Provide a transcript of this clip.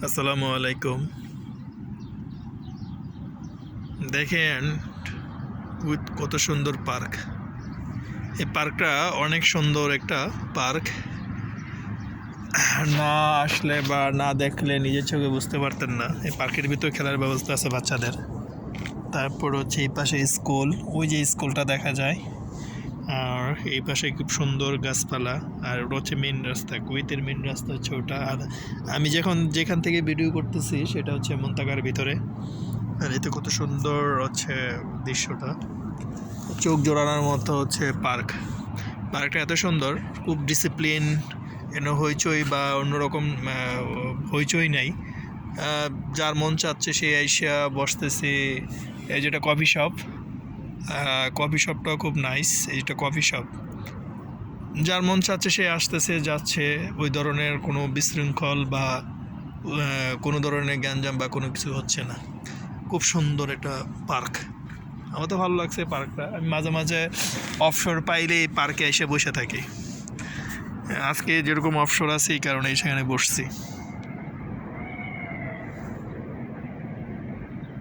আসসালামু আলাইকুম। দেখেন কত সুন্দর পার্ক। এই পার্কটা অনেক সুন্দর একটা পার্ক। না আসলে বা না দেখলে নিজের চোখে বুঝতে পারতেন না। এই পার্কের ভিতর খেলার ব্যবস্থা আছে বাচ্চাদের। তারপর হচ্ছে এই পাশে স্কুল, ওই যে স্কুলটা দেখা যায়। আর এই পাশে খুব সুন্দর গাছপালা। আর ওটা হচ্ছে মেন রাস্তা, কুয়েতের মেন রাস্তা হচ্ছে ওটা। আর আমি যেখান থেকে ভিডিও করতেছি সেটা হচ্ছে মুনতাগার ভিতরে। আর এতে কত সুন্দর হচ্ছে দৃশ্যটা, চোখ জোড়ানোর মতো হচ্ছে পার্কটা এত সুন্দর, খুব ডিসিপ্লিন, হইচই বা অন্যরকম হইচই নাই। যার মন চাচ্ছে সে আইসা বসতেছে। এই যেটা কফি শপ, কফি শপটাও খুব নাইস। এইটা কফি শপ, যার মন চাচ্ছে সে আসতেছে যাচ্ছে। ওই ধরনের কোনো বিশৃঙ্খল বা কোনো ধরনের গ্যাঞ্জাম বা কোনো কিছু হচ্ছে না। খুব সুন্দর একটা পার্ক। আমার তো ভালো লাগছে পার্কটা। আমি মাঝে মাঝে অবসর পাইলে এই পার্কে এসে বসে থাকি। আজকে যেরকম অবসর আছে এই কারণে সেখানে বসছি।